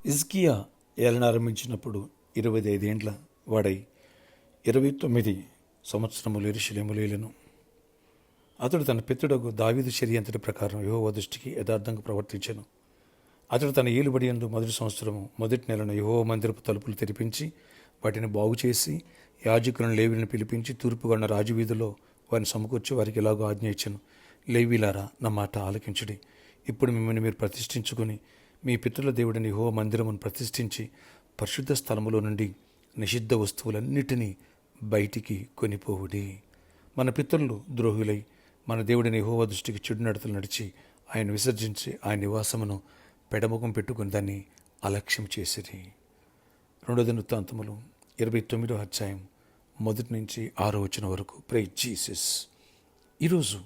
హిజ్కియా ఏలనారంభించినప్పుడు 25 ఏండ్ల వాడై 29 సంవత్సరములు యెరూషలేములో ఏలెను. అతడు తన పితరుడగు దావీదు చర్య అంతటి ప్రకారం యెహోవా దృష్టికి యథార్థంగా ప్రవర్తించెను. అతడు తన ఏలుబడి యందు మొదటి సంవత్సరము మొదటి నెలను యెహోవా మందిరపు తలుపులు తెరిపించి వాటిని బాగుచేసి యాజకులను లేవీలను పిలిపించి తూర్పుగొన్న రాజవీధిలో వారిని సమకూర్చి వారికి ఇలాగో ఆజ్ఞ ఇచ్చెను. లేవీలారా, నా మాట ఆలకించుడి. ఇప్పుడు మిమ్మల్ని మీరు ప్రతిష్ఠించుకుని మీ పితరుల దేవుడిని యెహోవా మందిరమును ప్రతిష్ఠించి పరిశుద్ధ స్థలములో నుండి నిషిద్ధ వస్తువులన్నిటినీ బయటికి కొనిపోవుడి. మన పితరులు ద్రోహులై మన దేవుడిని యెహోవా దృష్టికి చెడు నడతలు నడిచి ఆయన విసర్జించి ఆయన నివాసమును పెడముఖం పెట్టుకుని దాన్ని అలక్ష్యం చేసిరి. 2 దినవృత్తాంతములు 29వ అధ్యాయం 1 నుంచి 6వ వచనం వరకు. Praise Jesus. ఈరోజు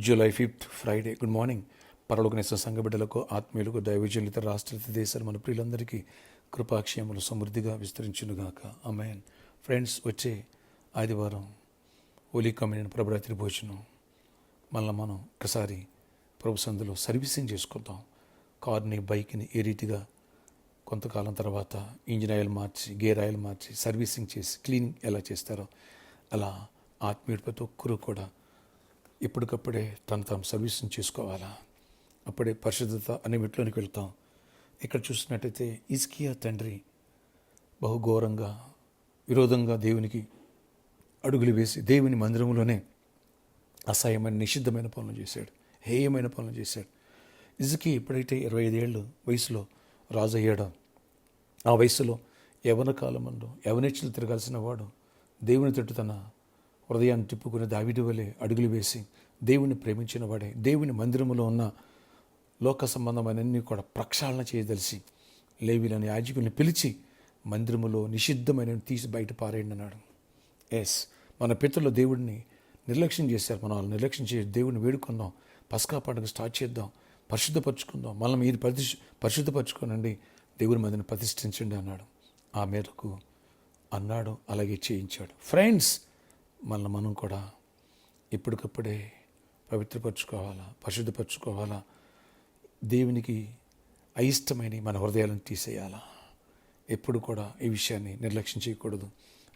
July 5th Friday. Good morning. పరలోకనేసిన సంఘ బిడ్డలకు, ఆత్మీయులకు, దైవజనులు, రాష్ట్ర దేశాలు మన ప్రియులందరికీ కృపాక్షేమలు సమృద్ధిగా విస్తరించునుగాక. ఆమేన్. ఫ్రెండ్స్, వచ్చే ఆదివారం హోలీ కమ్యూనియన్ ప్రభురాత్రి భోజనం మళ్ళీ మనం ఒకసారి ప్రభు సందులో సర్వీసింగ్ చేసుకుందాం. కార్ని, బైక్ని ఏ రీతిగా కొంతకాలం తర్వాత ఇంజిన్ ఆయిల్ మార్చి, గేర్ ఆయిల్ మార్చి, సర్వీసింగ్ చేసి క్లీనింగ్ ఎలా చేస్తారో అలా ఆత్మీయుడు ప్రతి ఒక్కరూ కూడా ఇప్పటికప్పుడే తను తాము సర్వీసింగ్ చేసుకోవాలా. అప్పుడే పరిశుద్ధత అనే మెట్లోనికి వెళ్తాం. ఇక్కడ చూసినట్టయితే హిజ్కియా తండ్రి బహుఘోరంగా విరోధంగా దేవునికి అడుగులు వేసి దేవుని మందిరంలోనే అసహ్యమైన నిషిద్ధమైన పనులు చేశాడు, హేయమైన పనులు చేశాడు. హిజ్కియా ఎప్పుడైతే 25 ఏళ్ళు వయసులో రాజు అయ్యాడో, ఆ వయసులో యవన కాలమందు యవనేచ్ఛలు తిరగాల్సిన వాడు దేవుని తట్టు తన హృదయాన్ని తిప్పుకుని దావీదు వలె అడుగులు వేసి దేవుని ప్రేమించిన వాడే దేవుని మందిరములో ఉన్న లోక సంబంధమైనన్ని కూడా ప్రక్షాళన చేయదలిసి లేవీలని యాజకుల్ని పిలిచి మందిరములో నిషిద్ధమైన తీసి బయట పారేయండి అన్నాడు. మన పితరులు దేవుడిని నిర్లక్ష్యం చేశారు. మనం వాళ్ళు నిర్లక్ష్యం చేసి దేవుడిని వేడుకుందాం, పస్కా పండుగ స్టార్ట్ చేద్దాం, పరిశుద్ధపరచుకుందాం, మళ్ళీ మీరు పరిశుద్ధపరచుకోనండి, దేవుని మందిని ప్రతిష్ఠించండి అన్నాడు. ఆ మేరకు అన్నాడు, అలాగే చేయించాడు. ఫ్రెండ్స్, మళ్ళీ మనం కూడా ఇప్పటికప్పుడే పవిత్రపరచుకోవాలా, పరిశుద్ధపరచుకోవాలా, దేవునికి అయిష్టమైన మన హృదయాలను తీసేయాలా. ఎప్పుడు కూడా ఈ విషయాన్ని నిర్లక్ష్యం చేయకూడదు.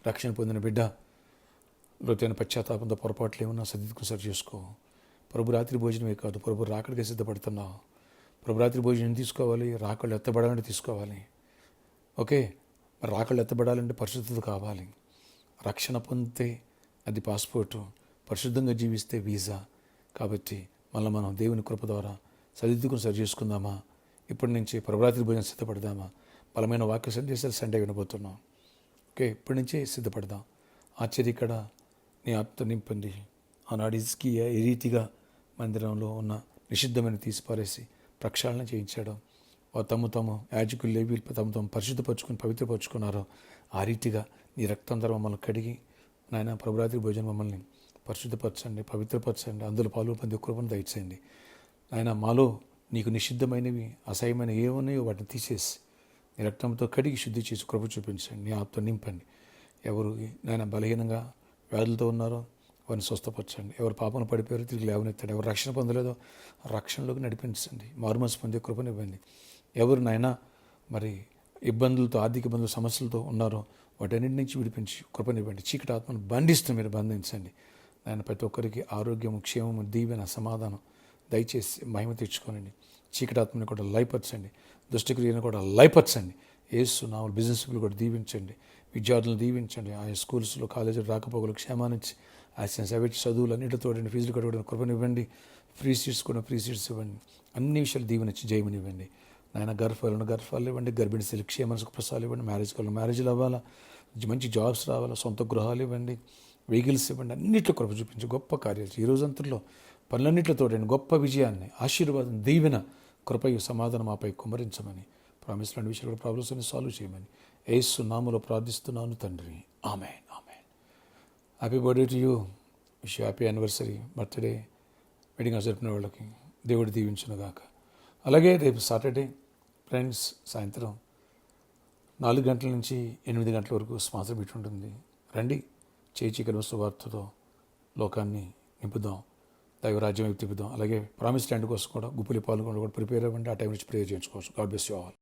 రక్షణ పొందిన బిడ్డ లోతైన పశ్చాత్తాపంతో పొరపాట్లు ఏమన్నా సరిదిద్దుకుని సరి చేసుకో. ప్రభు రాత్రి భోజనమే కాదు, ప్రభు రాకడికి సిద్ధపడుతున్నావు. ప్రభు రాత్రి భోజనం తీసుకోవాలి, రాకళ్ళు ఎత్తబడాలంటే తీసుకోవాలి. ఓకే, మరి రాకళ్ళు ఎత్తబడాలంటే పరిశుద్ధత కావాలి. రక్షణ పొందితే అది పాస్పోర్టు, పరిశుద్ధంగా జీవిస్తే వీసా. కాబట్టి మళ్ళీ మనం దేవుని కృప ద్వారా సరిదిద్దుకుని సరి చేసుకుందామా. ఇప్పటి నుంచి ప్రభురాత్రి భోజనం సిద్ధపడదామా. బలమైన వాక్య సందేశాలు సండే వినబోతున్నాం. ఓకే, ఇప్పటి నుంచే సిద్ధపడదాం. ఆశ్చర్యకడ నీ ఆత్మ నింపండి. ఆనాడు హిజ్కియా ఏ రీతిగా మందిరంలో ఉన్న నిషిద్ధమైన తీసిపారేసి ప్రక్షాళన చేయించాడో, తమ యాజకులు లేవీలు తమ పరిశుద్ధపరచుకుని పవిత్రపరచుకున్నారో ఆ రీతిగా నీ రక్తం ద్వారా మమ్మల్ని కడిగి నాయన ప్రభురాత్రి భోజనం మమ్మల్ని పరిశుద్ధపరచండి, పవిత్రపరచండి, అందులో పాలు పొంది కృపను దయచేయండి. నాయన మాలో నీకు నిషిద్ధమైనవి, అసహ్యమైన ఏమున్నాయో వాటిని తీసేసి నీ రక్తంతో కడిగి శుద్ధి చేసి కృప చూపించండి. నీ ఆత్మ నింపండి. ఎవరు నాయన బలహీనంగా వ్యాధులతో ఉన్నారో వారిని స్వస్థపరచండి. ఎవరు పాపను పడిపోయారో తిరిగి లేవనెత్తండి. ఎవరు రక్షణ పొందలేదో రక్షణలోకి నడిపించండి. మారుమనసు పొందే కృపనివ్వండి. ఎవరు నాయన మరి ఇబ్బందులతో, ఆర్థిక ఇబ్బందులు, సమస్యలతో ఉన్నారో వాటన్నిటి నుంచి విడిపించి కృపనివ్వండి. చీకటి ఆత్మను బంధిస్తూ మీరు బంధించండి. నాయన ప్రతి ఒక్కరికి ఆరోగ్యము, క్షేమము, దీవెన, సమాధానం దయచేసి మహిమ తెచ్చుకోనండి. చీకటి ఆత్మని కూడా లయపరచండి, దుష్టక్రియను కూడా లయపరచండి. యేసు నామములో బిజినెస్లు కూడా దీవించండి, విద్యార్థులను దీవించండి. ఆయా స్కూల్స్లో, కాలేజీలు రాకపోకలు క్షేమాన్నిచ్చి ఆయన ప్రైవేట్ చదువులు అన్నిటితో ఫీజులు కట్టడం కృపనివ్వండి. ఫ్రీ సీట్స్ కూడా ఫ్రీ సీట్స్ ఇవ్వండి. అన్ని విషయాలు దీవెనిచ్చి జయమనివ్వండి. నాయన గర్భాలు ఇవ్వండి, గర్భిణీ స్త్రీలు క్షేమనసుకు ప్రసాదాలు ఇవ్వండి. మ్యారేజ్లు అవ్వాలా, మంచి జాబ్స్ రావాలా, సొంత గృహాలు ఇవ్వండి, వెహికల్స్ ఇవ్వండి. అన్నింటిలో కృప చూపించి గొప్ప కార్యాలు ఈ రోజంతలో పనులన్నింటితో గొప్ప విజయాన్ని, ఆశీర్వాదం, దీవెన, కృపయు, సమాధానం మాపై కుమ్మరించమని, ప్రామిస్ లాంటి విషయాలు కూడా ప్రాబ్లమ్స్ని సాల్వ్ చేయమని యేసు నామములో ప్రార్థిస్తున్నాను తండ్రి. ఆమేన్. ఆమేన్. Happy birthday to you. Wish happy anniversary, birthday, wedding జరిపిన వాళ్ళకి దేవుడు దీవించునుగాక. అలాగే రేపు సాటర్డే ఫ్రెండ్స్ సాయంత్రం 4 గంటల నుంచి 8 గంటల వరకు స్పాన్సర్ మీట్ ఉంటుంది. రండి, చీకటి వార్తతో లోకాన్ని నింపుదాం, దైవరాజ్యం తిప్పుదాం. అలాగే ప్రామిస్ ల్యాండ్ కోసం కూడా గుప్పులి పాల్గొని కూడా ప్రిపేర్ అవ్వండి. ఆ టైం నుంచి ప్రేయర్ చేయించుకోవచ్చు. God bless you all.